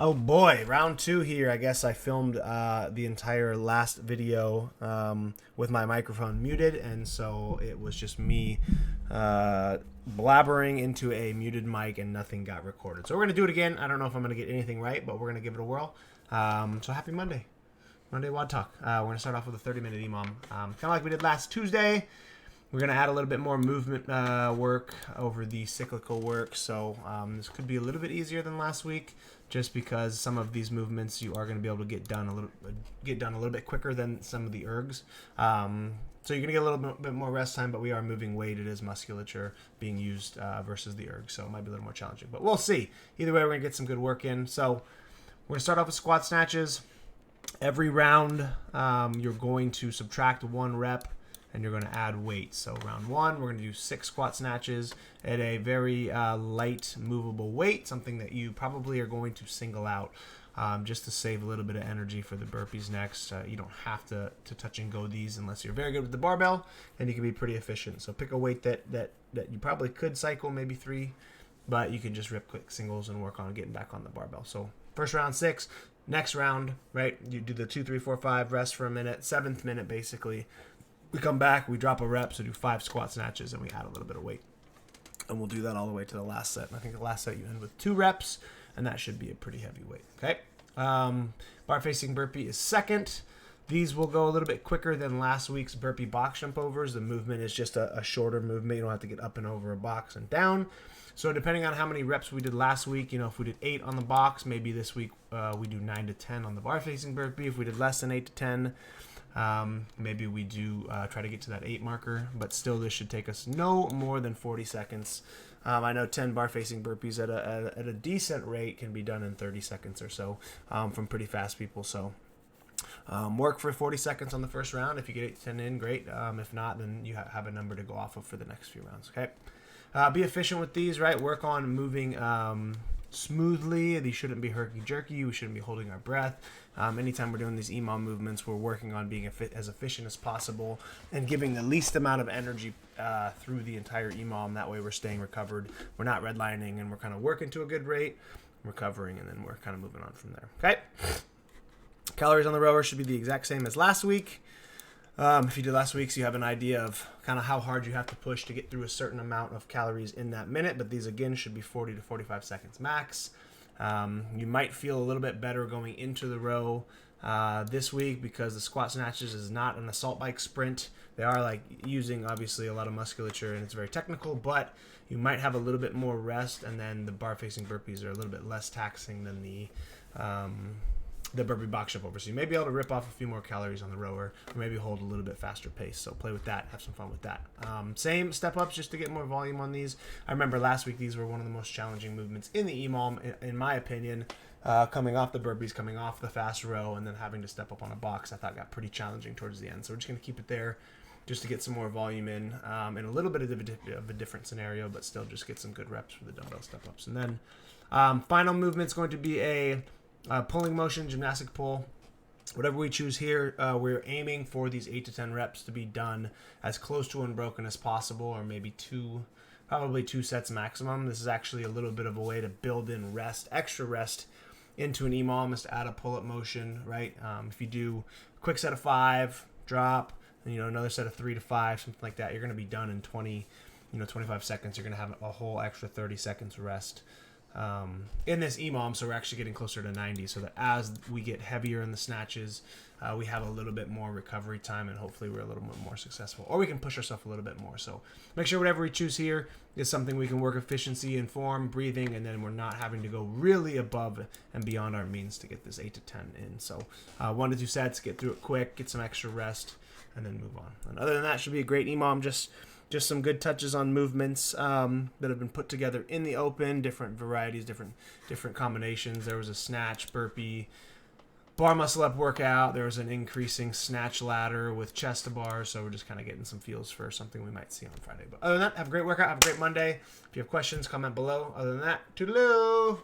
Oh boy, round two here. I guess I filmed the entire last video with my microphone muted, and so it was just me blabbering into a muted mic and nothing got recorded. So we're going to do it again. I don't know if I'm going to get anything right, but we're going to give it a whirl. So happy Monday. Monday WOD Talk. We're going to start off with a 30-minute EMOM. Kind of like we did last Tuesday. We're going to add a little bit more movement work over the cyclical work. So this could be a little bit easier than last week, just because some of these movements you are going to be able to get done a little bit quicker than some of the ergs. So you're going to get a little bit more rest time, but we are moving weight. It is musculature being used versus the erg, so it might be a little more challenging. But we'll see. Either way, we're going to get some good work in. So we're going to start off with squat snatches. Every round, you're going to subtract 1 rep, and you're going to add weight. So round 1, we're going to do 6 squat snatches at a very light, movable weight, something that you probably are going to single out just to save a little bit of energy for the burpees next. You don't have to touch and go these unless you're very good with the barbell, and you can be pretty efficient. So pick a weight that you probably could cycle, maybe 3, but you can just rip quick singles and work on getting back on the barbell. So first round 6. Next round, right, you do the 2, 3, 4, 5, rest for a minute, 7th minute basically. We come back, we drop a rep, so do 5 squat snatches, and we add a little bit of weight. And we'll do that all the way to the last set. And I think the last set you end with 2 reps, and that should be a pretty heavy weight, okay? Bar facing burpee is second. These will go a little bit quicker than last week's burpee box jump overs. The movement is just a shorter movement. You don't have to get up and over a box and down. So depending on how many reps we did last week, if we did 8 on the box, maybe this week we do 9 to 10 on the bar facing burpee. If we did less than 8 to 10, maybe we do try to get to that 8 marker, but still this should take us no more than 40 seconds. I know 10 bar facing burpees at a decent rate can be done in 30 seconds or so from pretty fast people. So work for 40 seconds on the first round. If you get 8 to 10 in, great. If not, then you have a number to go off of for the next few rounds. Okay. Be efficient with these, right? Work on moving smoothly. These shouldn't be herky-jerky. We shouldn't be holding our breath. Anytime we're doing these EMOM movements, we're working on being as efficient as possible and giving the least amount of energy through the entire EMOM. That way we're staying recovered. We're not redlining, and we're kind of working to a good rate, recovering, and then we're kind of moving on from there. Okay? Calories on the rower should be the exact same as last week. If you did last week's, you have an idea of kind of how hard you have to push to get through a certain amount of calories in that minute, but these again should be 40 to 45 seconds max. You might feel a little bit better going into the row this week because the squat snatches is not an assault bike sprint. They are like using obviously a lot of musculature, and it's very technical, but you might have a little bit more rest, and then the bar facing burpees are a little bit less taxing than the burpee box jump over. So you may be able to rip off a few more calories on the rower, or maybe hold a little bit faster pace. So play with that, have some fun with that. Same step ups just to get more volume on these. I remember last week these were one of the most challenging movements in the EMOM, in my opinion. Coming off the burpees, coming off the fast row, and then having to step up on a box, I thought got pretty challenging towards the end. So we're just going to keep it there just to get some more volume in a little bit of a different scenario, but still just get some good reps for the dumbbell step ups. And then final movement's going to be a pulling motion, gymnastic pull. Whatever we choose here, we're aiming for these 8 to 10 reps to be done as close to unbroken as possible, or maybe probably 2 sets maximum. This is actually a little bit of a way to build in extra rest into an EMOM, is to add a pull-up motion, right? If you do a quick set of 5, drop, and another set of 3 to 5, something like that, you're going to be done in 25 seconds. You're going to have a whole extra 30 seconds rest in this EMOM, so we're actually getting closer to 90, so that as we get heavier in the snatches, we have a little bit more recovery time, and hopefully we're a little bit more successful, or we can push ourselves a little bit more. So make sure whatever we choose here is something we can work efficiency in form, breathing, and then we're not having to go really above and beyond our means to get this 8 to 10 in. So 1 to 2 sets, get through it quick, get some extra rest, and then move on. And other than that, should be a great EMOM. Just some good touches on movements that have been put together in the open, different varieties, different combinations. There was a snatch, burpee, bar muscle up workout. There was an increasing snatch ladder with chest to bar. So we're just kind of getting some feels for something we might see on Friday. But other than that, have a great workout. Have a great Monday. If you have questions, comment below. Other than that, toodaloo.